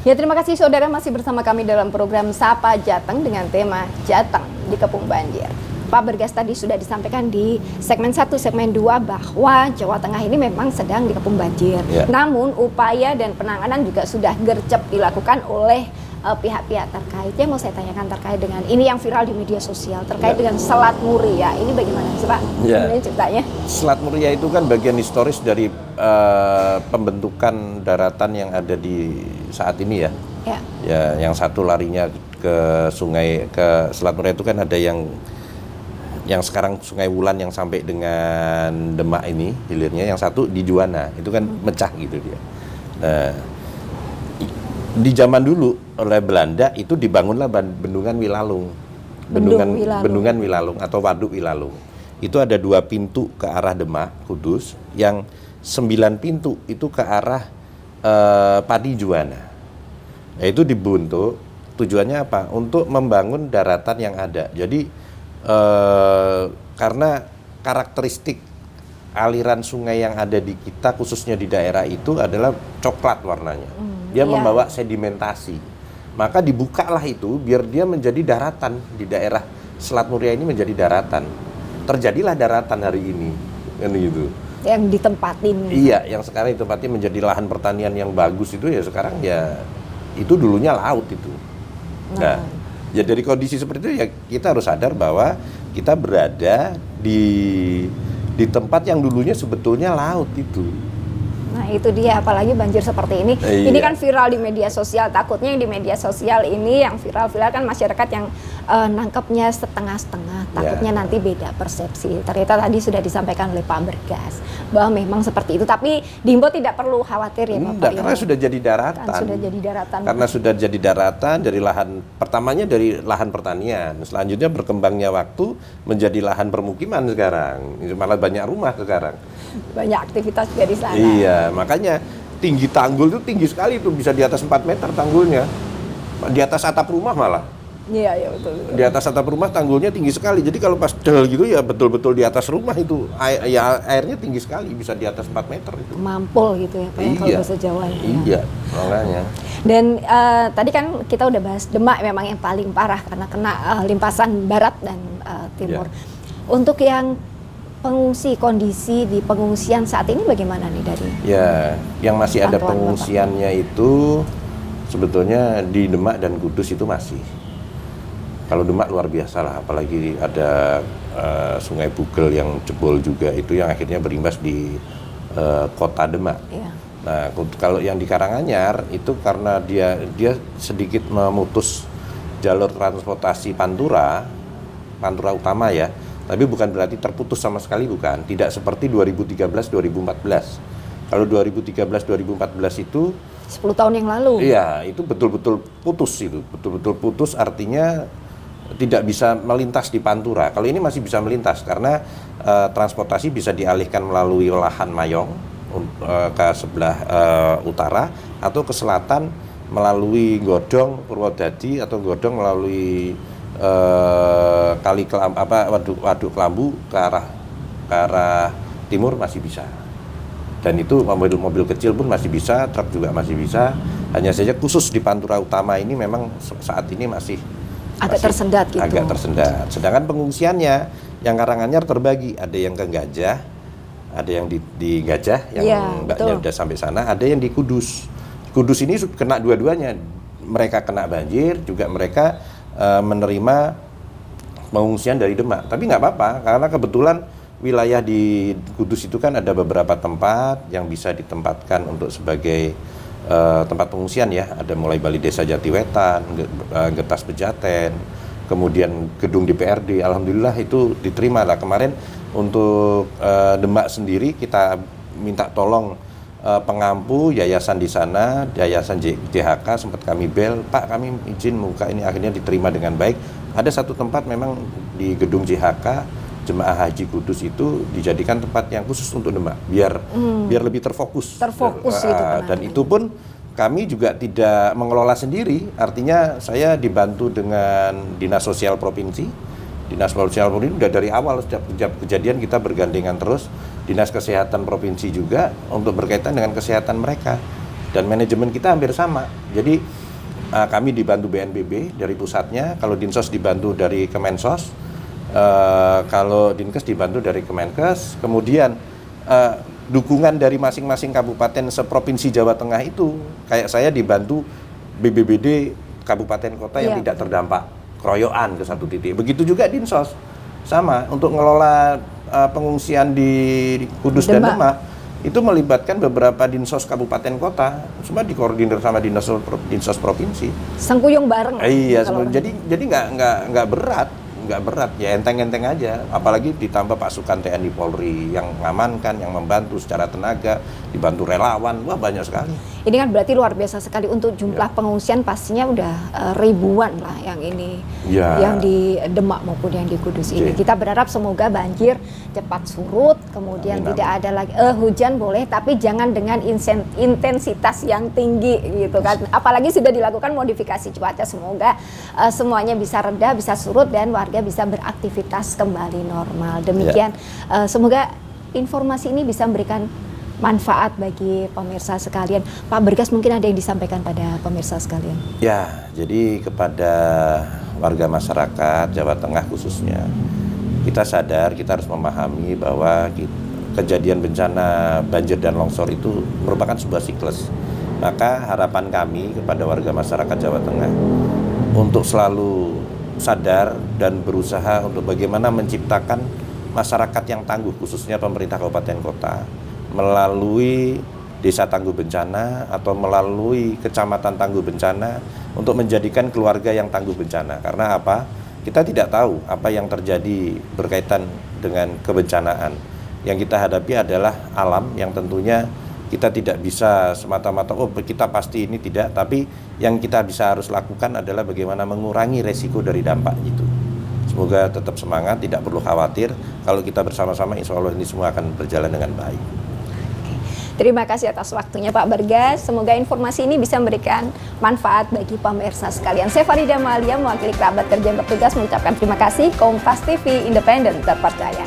Ya, terima kasih saudara masih bersama kami dalam program Sapa Jateng dengan tema Jateng dikepung banjir. Pak Bergas tadi sudah disampaikan di segmen 1, segmen 2 bahwa Jawa Tengah ini memang sedang dikepung banjir. Ya. Namun upaya dan penanganan juga sudah gercep dilakukan oleh pihak-pihak terkait. Yang mau saya tanyakan terkait dengan ini yang viral di media sosial terkait dengan Selat Muria. Ini bagaimana sih Pak? Ini ceritanya. Selat Muria itu kan bagian historis dari pembentukan daratan yang ada di saat ini ya. Ya, yang satu larinya ke sungai, ke Selat Muria itu kan ada yang sekarang Sungai Wulan yang sampai dengan Demak ini hilirnya, yang satu di Juwana itu kan mecah gitu dia. Nah, di zaman dulu oleh Belanda itu dibangunlah bendungan Wilalung. Bendungan Wilalung atau Waduk Wilalung. Itu ada 2 pintu ke arah Demak, Kudus, yang 9 pintu itu ke arah Pati Juwana. Nah, itu dibentuk tujuannya apa? Untuk membangun daratan yang ada. Jadi karena karakteristik aliran sungai yang ada di kita khususnya di daerah itu adalah coklat warnanya. Dia membawa sedimentasi. Maka dibukalah itu biar dia menjadi daratan di daerah Selat Muria ini menjadi daratan. Terjadilah daratan hari ini. Kan gitu. Yang ditempatin. Iya, yang sekarang ditempatin menjadi lahan pertanian yang bagus itu ya sekarang ya itu dulunya laut itu. Nah, ya dari kondisi seperti itu ya kita harus sadar bahwa kita berada di tempat yang dulunya sebetulnya laut itu. Nah itu dia, apalagi banjir seperti ini. Ini kan viral di media sosial. Takutnya yang di media sosial ini yang viral-viral kan masyarakat yang nangkepnya setengah-setengah. Takutnya nanti beda persepsi. Ternyata tadi sudah disampaikan oleh Pak Bergas bahwa memang seperti itu. Tapi Dimbo tidak perlu khawatir ya Bapak. Karena sudah jadi daratan. Karena sudah jadi daratan dari lahan pertamanya dari lahan pertanian. Selanjutnya berkembangnya waktu menjadi lahan permukiman sekarang. Malah banyak rumah sekarang. Banyak aktivitas juga di sana. Iya, makanya tinggi tanggul itu tinggi sekali itu, bisa di atas 4 meter tanggulnya. Di atas atap rumah malah. Iya, betul. Di atas atap rumah tanggulnya tinggi sekali. Jadi kalau pas del gitu ya betul-betul di atas rumah itu airnya tinggi sekali, bisa di atas 4 meter itu. Mampol gitu ya Pak, kalau bahasa Jawa. Iya, makanya. Dan tadi kan kita udah bahas Demak memang yang paling parah karena kena limpasan barat dan timur. Untuk yang pengungsi, kondisi di pengungsian saat ini bagaimana nih dari? Ya, yang masih ada pengungsiannya itu sebetulnya di Demak dan Kudus itu masih. Kalau Demak luar biasa lah, apalagi ada Sungai Bugel yang jebol juga itu yang akhirnya berimbas di kota Demak. Nah, kalau yang di Karanganyar itu karena dia sedikit memutus jalur transportasi Pantura utama ya. Tapi bukan berarti terputus sama sekali, bukan. Tidak seperti 2013-2014. Kalau 2013-2014 itu 10 tahun yang lalu. Iya, itu betul-betul putus itu. Betul-betul putus artinya tidak bisa melintas di Pantura. Kalau ini masih bisa melintas karena transportasi bisa dialihkan melalui lahan Mayong ke sebelah utara atau ke selatan melalui Godong Purwodadi atau Godong melalui Waduk Kelambu ke arah timur masih bisa. Dan itu mobil kecil pun masih bisa, truk juga masih bisa. Hanya saja khusus di Pantura Utama ini memang saat ini masih tersendat gitu. Agak tersendat. Sedangkan pengungsiannya yang Karanganyar terbagi, ada yang ke Gajah, ada yang di Gajah yang mbaknya udah sampai sana, ada yang di Kudus. Kudus ini kena dua-duanya. Mereka kena banjir, juga mereka menerima pengungsian dari Demak. Tapi nggak apa-apa, karena kebetulan wilayah di Kudus itu kan ada beberapa tempat yang bisa ditempatkan untuk sebagai tempat pengungsian ya. Ada mulai Balai Desa Jatiwetan, Getas Pejaten, kemudian gedung DPRD. Alhamdulillah itu diterima lah. Kemarin untuk Demak sendiri kita minta tolong pengampu yayasan di sana, yayasan JHK, sempat kami bel, Pak kami izin membuka ini, akhirnya diterima dengan baik. Ada satu tempat memang di gedung JHK Jemaah Haji Kudus itu dijadikan tempat yang khusus untuk Demak, biar lebih terfokus gitu. Dan itu pun kami juga tidak mengelola sendiri, artinya saya dibantu dengan Dinas Sosial Provinsi. Dinas Sosial Provinsi sudah dari awal setiap kejadian kita bergandengan terus. Dinas Kesehatan Provinsi juga untuk berkaitan dengan kesehatan mereka, dan manajemen kita hampir sama. Jadi kami dibantu BNPB dari pusatnya, kalau Dinsos dibantu dari Kemensos, kalau Dinkes dibantu dari Kemenkes, kemudian dukungan dari masing-masing kabupaten seprovinsi Jawa Tengah itu, kayak saya dibantu BBBD kabupaten kota yang tidak terdampak keroyokan ke satu titik. Begitu juga Dinsos, sama untuk ngelola pengungsian di Kudus dan Demak. Itu melibatkan beberapa dinsos kabupaten kota, semua dikoordinir sama dinsos provinsi. Sengkuyung bareng. Iya, jadi nggak berat ya, enteng-enteng aja. Apalagi ditambah pasukan TNI Polri yang mengamankan, yang membantu secara tenaga, dibantu relawan, wah banyak sekali. Ini kan berarti luar biasa sekali untuk jumlah pengungsian, pastinya udah ribuan lah yang ini, yang di Demak maupun yang di Kudus ini. Kita berharap semoga banjir cepat surut, kemudian tidak ada lagi hujan boleh, tapi jangan dengan intensitas yang tinggi gitu kan. Apalagi sudah dilakukan modifikasi cuaca, semoga semuanya bisa reda, bisa surut dan warga bisa beraktivitas kembali normal. Demikian, semoga informasi ini bisa memberikan manfaat bagi pemirsa sekalian. Pak Bergas, mungkin ada yang disampaikan pada pemirsa sekalian? Ya, jadi kepada warga masyarakat Jawa Tengah khususnya, kita sadar, kita harus memahami bahwa kejadian bencana banjir dan longsor itu merupakan sebuah siklus. Maka harapan kami kepada warga masyarakat Jawa Tengah untuk selalu sadar dan berusaha untuk bagaimana menciptakan masyarakat yang tangguh, khususnya pemerintah kabupaten kota, melalui desa tangguh bencana atau melalui kecamatan tangguh bencana untuk menjadikan keluarga yang tangguh bencana. Karena apa? Kita tidak tahu apa yang terjadi berkaitan dengan kebencanaan. Yang kita hadapi adalah alam yang tentunya kita tidak bisa semata-mata, oh kita pasti ini tidak, tapi yang kita bisa harus lakukan adalah bagaimana mengurangi resiko dari dampak itu. Semoga tetap semangat, tidak perlu khawatir. Kalau kita bersama-sama, insya Allah ini semua akan berjalan dengan baik. Terima kasih atas waktunya Pak Bergas. Semoga informasi ini bisa memberikan manfaat bagi pemirsa sekalian. Saya Farida Malia, mewakili kerabat kerja yang bertugas mengucapkan terima kasih. Kompas TV, independen, terpercaya.